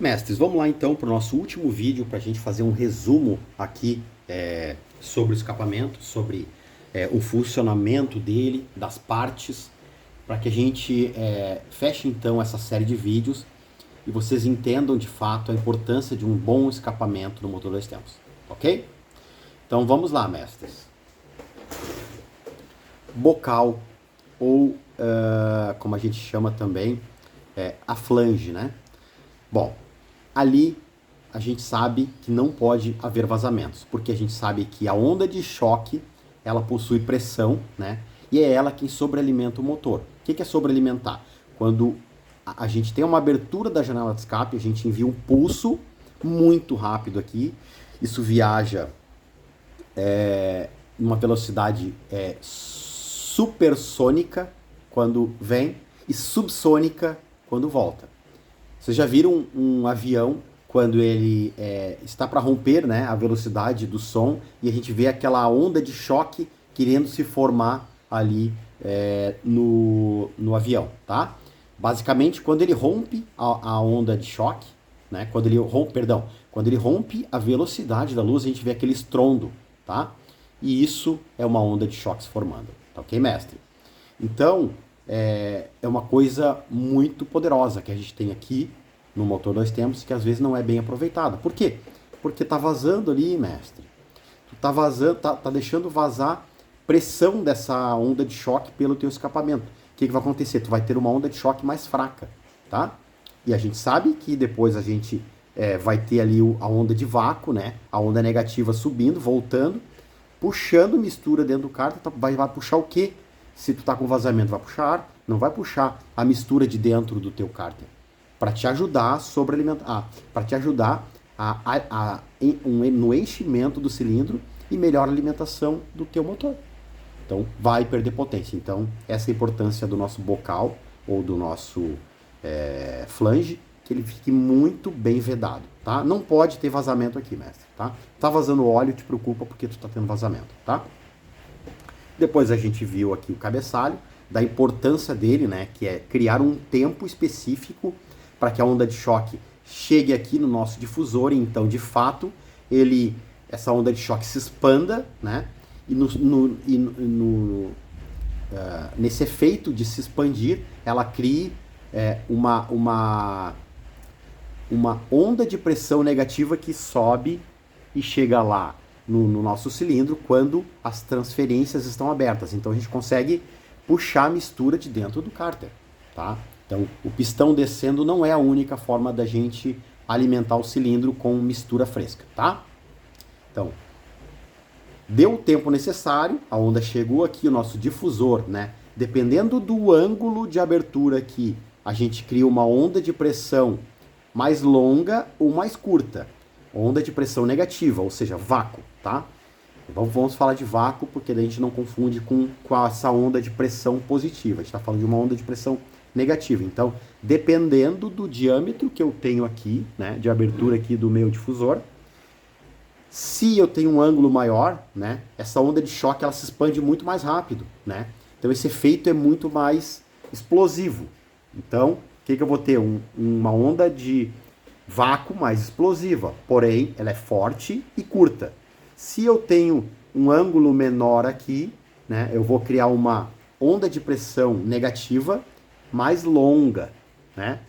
Mestres, vamos lá então para o nosso último vídeo para a gente fazer um resumo aqui sobre o escapamento, sobre o funcionamento dele, das partes, para que a gente feche então essa série de vídeos e vocês entendam de fato a importância de um bom escapamento no motor dois tempos, ok? Então vamos lá, mestres. Bocal, ou como a gente chama também, a flange, né? Bom, ali a gente sabe que não pode haver vazamentos, porque a gente sabe que a onda de choque, ela possui pressão, né? E é ela quem sobrealimenta o motor. O que é sobrealimentar? Quando a gente tem uma abertura da janela de escape, a gente envia um pulso muito rápido aqui, isso viaja uma velocidade supersônica quando vem e subsônica quando volta. Vocês já viram um avião quando ele está para romper, né, a velocidade do som e a gente vê aquela onda de choque querendo se formar ali no avião, tá? Basicamente, quando ele rompe a onda de choque, né, quando ele rompe a velocidade da luz, a gente vê aquele estrondo, tá? E isso é uma onda de choque se formando, tá ok, mestre? Então, é uma coisa muito poderosa que a gente tem aqui no motor dois tempos, que às vezes não é bem aproveitada. Por quê? Porque tá vazando ali, mestre. Tu tá vazando, tá deixando vazar pressão dessa onda de choque pelo teu escapamento. O que vai acontecer? Tu vai ter uma onda de choque mais fraca, tá? E a gente sabe que depois a gente vai ter ali a onda de vácuo, né? A onda negativa subindo, voltando, puxando mistura dentro do cárter. Vai puxar o quê? Se tu tá com vazamento, vai puxar ar, não vai puxar a mistura de dentro do teu cárter. Para te ajudar a sobrealimentar, para te ajudar no enchimento do cilindro e melhor alimentação do teu motor. Então, vai perder potência. Então, essa é a importância do nosso bocal ou do nosso flange, que ele fique muito bem vedado, tá? Não pode ter vazamento aqui, mestre, tá? Tá vazando óleo, te preocupa porque tu tá tendo vazamento, tá? Depois a gente viu aqui o cabeçalho, da importância dele, né, que é criar um tempo específico para que a onda de choque chegue aqui no nosso difusor e então, de fato, essa onda de choque se expanda, né, e nesse efeito de se expandir, ela crie uma onda de pressão negativa que sobe e chega lá no nosso cilindro quando as transferências estão abertas. Então a gente consegue puxar a mistura de dentro do cárter, tá? Então o pistão descendo não é a única forma da gente alimentar o cilindro com mistura fresca, tá? Então, deu o tempo necessário, a onda chegou aqui, o nosso difusor, né? Dependendo do ângulo de abertura aqui, a gente cria uma onda de pressão mais longa ou mais curta. Onda de pressão negativa, ou seja, vácuo, tá? Vamos falar de vácuo, porque daí a gente não confunde com essa onda de pressão positiva. A gente está falando de uma onda de pressão negativa. Então, dependendo do diâmetro que eu tenho aqui, né, de abertura aqui do meu difusor, se eu tenho um ângulo maior, né, essa onda de choque ela se expande muito mais rápido, né? Então, esse efeito é muito mais explosivo. Então, o que eu vou ter? Uma onda de vácuo mais explosiva, porém ela é forte e curta. Se eu tenho um ângulo menor aqui, né, eu vou criar uma onda de pressão negativa mais longa, né,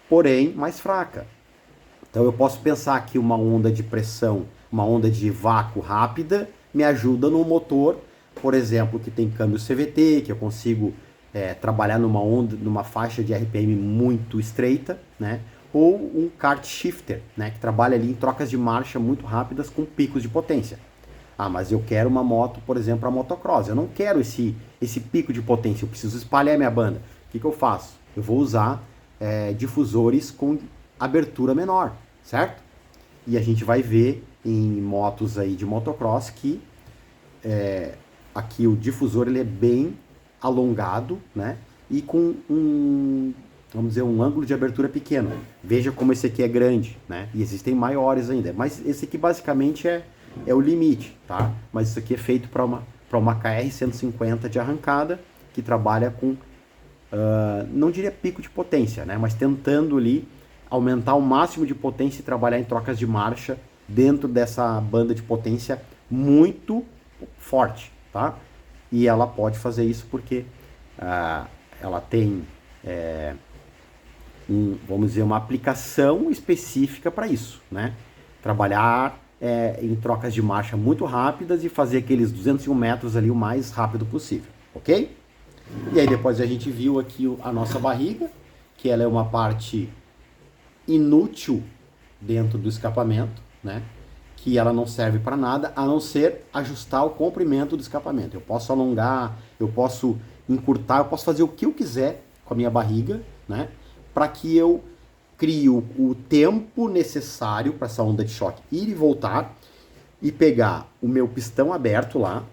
porém mais fraca. Então eu posso pensar que uma onda de pressão, uma onda de vácuo rápida, me ajuda no motor, por exemplo, que tem câmbio CVT, que eu consigo trabalhar numa faixa de RPM muito estreita, né, ou um kart shifter, né, que trabalha ali em trocas de marcha muito rápidas com picos de potência. Ah, mas eu quero uma moto, por exemplo, a motocross. Eu não quero esse pico de potência, eu preciso espalhar minha banda. O que eu faço? Eu vou usar difusores com abertura menor, certo? E a gente vai ver em motos aí de motocross que aqui o difusor ele é bem alongado, né? E com vamos dizer, um ângulo de abertura pequeno. Veja como esse aqui é grande, né? E existem maiores ainda. Mas esse aqui basicamente é o limite, tá? Mas isso aqui é feito para uma KR 150 de arrancada, que trabalha com, não diria pico de potência, né? Mas tentando ali aumentar o máximo de potência e trabalhar em trocas de marcha dentro dessa banda de potência muito forte, tá? E ela pode fazer isso porque ela tem, vamos dizer, uma aplicação específica para isso, né? Trabalhar em trocas de marcha muito rápidas e fazer aqueles 201 metros ali o mais rápido possível, ok? E aí depois a gente viu aqui a nossa barriga, que ela é uma parte inútil dentro do escapamento, né? Que ela não serve para nada, a não ser ajustar o comprimento do escapamento. Eu posso alongar, eu posso encurtar, eu posso fazer o que eu quiser com a minha barriga, né? Para que eu crie o tempo necessário para essa onda de choque ir e voltar e pegar o meu pistão aberto lá,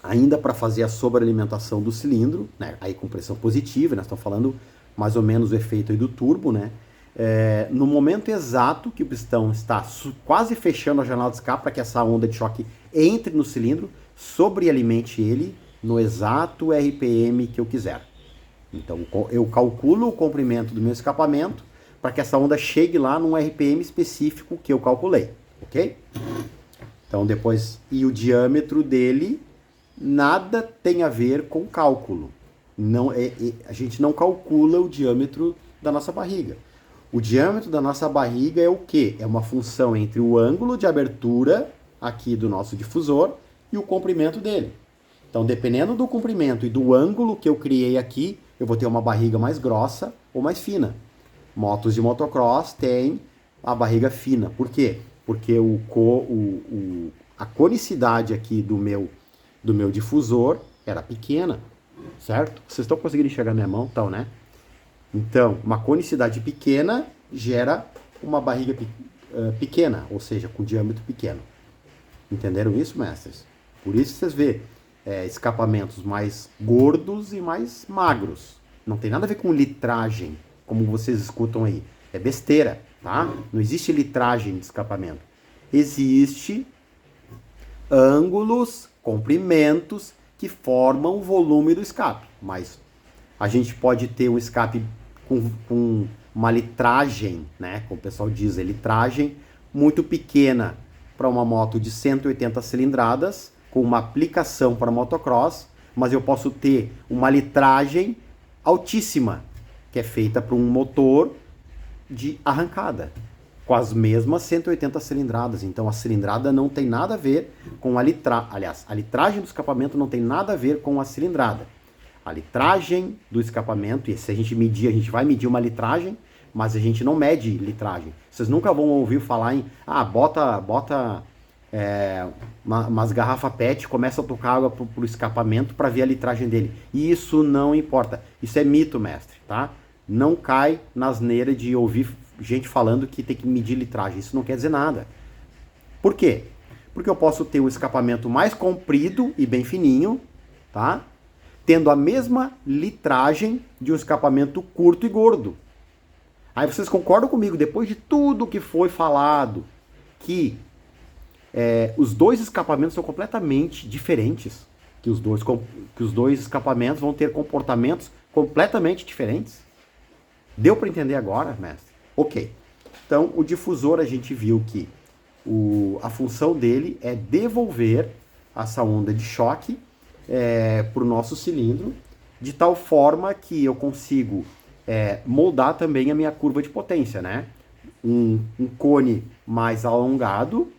ainda para fazer a sobrealimentação do cilindro, né? Aí com pressão positiva, nós estamos falando mais ou menos o efeito aí do turbo, né? No momento exato que o pistão está quase fechando a janela de escape para que essa onda de choque entre no cilindro, sobrealimente ele no exato RPM que eu quiser. Então eu calculo o comprimento do meu escapamento para que essa onda chegue lá num RPM específico que eu calculei, ok? Então depois, e o diâmetro dele nada tem a ver com cálculo. Não, a gente não calcula o diâmetro da nossa barriga. O diâmetro da nossa barriga é o quê? É uma função entre o ângulo de abertura aqui do nosso difusor e o comprimento dele. Então, dependendo do comprimento e do ângulo que eu criei aqui, eu vou ter uma barriga mais grossa ou mais fina. Motos de motocross têm a barriga fina. Por quê? Porque a conicidade aqui do meu difusor era pequena, certo? Vocês estão conseguindo enxergar minha mão? Então, né? Então, uma conicidade pequena gera uma barriga pequena, ou seja, com diâmetro pequeno. Entenderam isso, mestres? Por isso vocês vê escapamentos mais gordos e mais magros. Não tem nada a ver com litragem, como vocês escutam aí. É besteira, tá? Não existe litragem de escapamento. Existe ângulos, comprimentos que formam o volume do escape. Mas a gente pode ter um escape com uma litragem, né? Como o pessoal diz, litragem muito pequena para uma moto de 180 cilindradas, com uma aplicação para motocross, mas eu posso ter uma litragem altíssima, que é feita para um motor de arrancada, com as mesmas 180 cilindradas. Então a cilindrada não tem nada a ver com a litragem. Aliás, a litragem do escapamento não tem nada a ver com a cilindrada. A litragem do escapamento, e se a gente medir, a gente vai medir uma litragem, mas a gente não mede litragem. Vocês nunca vão ouvir falar em, bota umas garrafas PET, começa a tocar água pro escapamento para ver a litragem dele. Isso não importa. Isso é mito, mestre, tá? Não cai na asneira de ouvir gente falando que tem que medir litragem. Isso não quer dizer nada. Por quê? Porque eu posso ter um escapamento mais comprido e bem fininho, tá? Tendo a mesma litragem de um escapamento curto e gordo. Aí vocês concordam comigo, depois de tudo que foi falado, que os dois escapamentos são completamente diferentes, que os dois escapamentos vão ter comportamentos completamente diferentes? Deu para entender agora, mestre? Ok. Então, o difusor, a gente viu que a função dele é devolver essa onda de choque para o nosso cilindro, de tal forma que eu consigo moldar também a minha curva de potência, né? Um cone mais alongado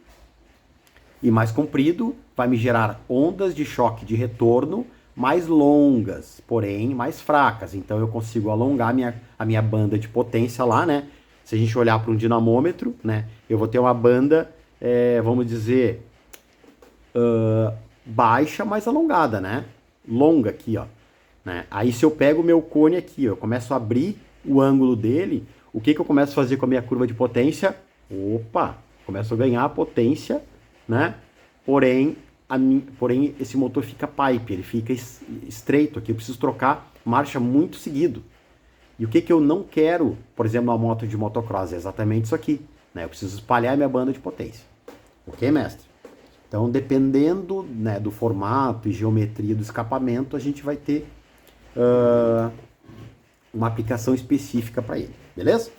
e mais comprido vai me gerar ondas de choque de retorno mais longas, porém mais fracas. Então eu consigo alongar a minha banda de potência lá, né? Se a gente olhar para um dinamômetro, né? Eu vou ter uma banda, vamos dizer, baixa, mas alongada, né? Longa aqui, ó. Né? Aí se eu pego o meu cone aqui, ó, eu começo a abrir o ângulo dele, o que eu começo a fazer com a minha curva de potência? Opa! Começo a ganhar potência, né? Porém esse motor fica pipe, ele fica estreito aqui, eu preciso trocar marcha muito seguido. E o que eu não quero, por exemplo, numa moto de motocross, é exatamente isso aqui, né? Eu preciso espalhar minha banda de potência. Ok, mestre? Então, dependendo, né, do formato e geometria do escapamento, a gente vai ter uma aplicação específica para ele, beleza?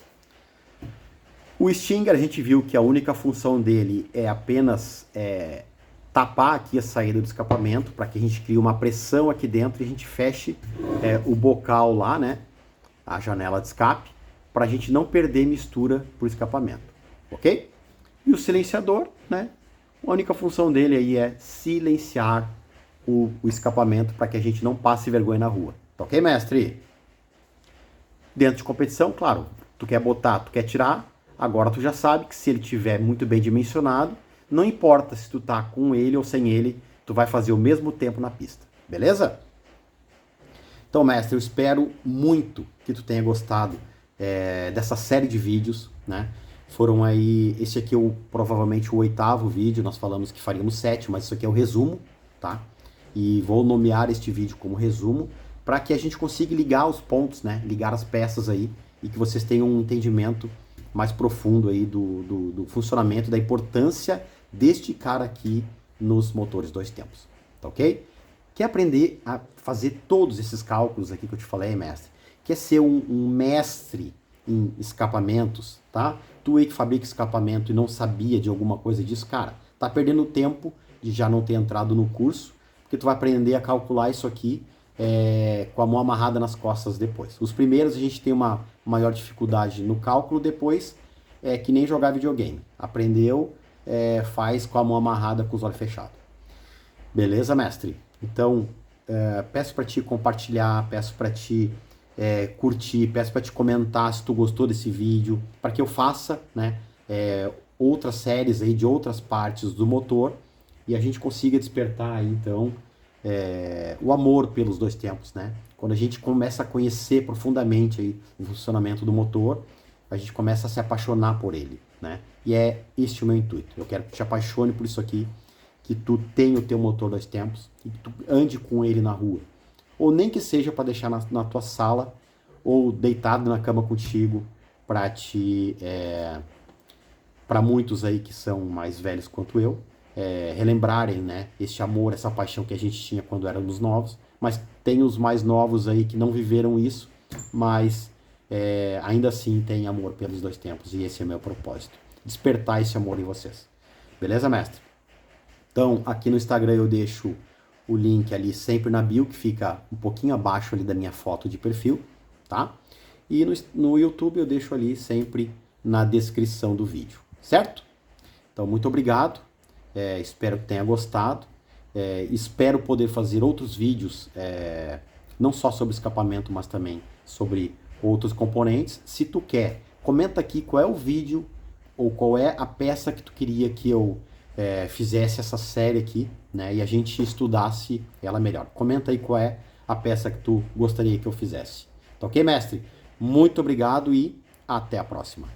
O Stinger, a gente viu que a única função dele é apenas tapar aqui a saída do escapamento, para que a gente crie uma pressão aqui dentro e a gente feche o bocal lá, né, a janela de escape, para a gente não perder mistura por escapamento, ok? E o silenciador, né, a única função dele aí é silenciar o escapamento para que a gente não passe vergonha na rua, tá ok, mestre? Dentro de competição, claro, tu quer botar, tu quer tirar, agora tu já sabe que se ele tiver muito bem dimensionado, não importa se tu tá com ele ou sem ele, tu vai fazer o mesmo tempo na pista, beleza? Então, mestre, eu espero muito que tu tenha gostado dessa série de vídeos, né? Foram aí, esse aqui é provavelmente o 8º vídeo, nós falamos que faríamos 7, mas isso aqui é o resumo, tá? E vou nomear este vídeo como resumo, para que a gente consiga ligar os pontos, né? Ligar as peças aí, e que vocês tenham um entendimento mais profundo aí do funcionamento, da importância deste cara aqui nos motores 2 tempos, tá ok? Quer aprender a fazer todos esses cálculos aqui que eu te falei, mestre? Quer ser um mestre em escapamentos, tá? Tu aí que fabrica escapamento e não sabia de alguma coisa disso, cara, tá perdendo tempo de já não ter entrado no curso, porque tu vai aprender a calcular isso aqui com a mão amarrada nas costas depois. Os primeiros a gente tem uma maior dificuldade no cálculo, depois é que nem jogar videogame. Aprendeu, faz com a mão amarrada, com os olhos fechados. Beleza, mestre? Então, peço para ti compartilhar, peço para ti curtir, peço para te comentar se tu gostou desse vídeo, para que eu faça, né, outras séries aí de outras partes do motor e a gente consiga despertar aí, então, o amor pelos 2 tempos, né? Quando a gente começa a conhecer profundamente aí o funcionamento do motor, a gente começa a se apaixonar por ele, né? E é este o meu intuito. Eu quero que tu te apaixone por isso aqui, que tu tenha o teu motor 2 tempos e que tu ande com ele na rua. Ou nem que seja para deixar na tua sala ou deitado na cama contigo para para muitos aí que são mais velhos quanto eu, relembrarem, né, esse amor, essa paixão que a gente tinha quando éramos novos, mas tem os mais novos aí que não viveram isso, mas ainda assim tem amor pelos 2 tempos e esse é o meu propósito, despertar esse amor em vocês. Beleza, mestre? Então, aqui no Instagram eu deixo o link ali sempre na bio, que fica um pouquinho abaixo ali da minha foto de perfil, tá? E no YouTube eu deixo ali sempre na descrição do vídeo, certo? Então, muito obrigado, espero que tenha gostado, espero poder fazer outros vídeos, não só sobre escapamento, mas também sobre outros componentes. Se tu quer, comenta aqui qual é o vídeo ou qual é a peça que tu queria que eu fizesse essa série aqui, né, e a gente estudasse ela melhor. Comenta aí qual é a peça que tu gostaria que eu fizesse. Tá ok, mestre? Muito obrigado e até a próxima.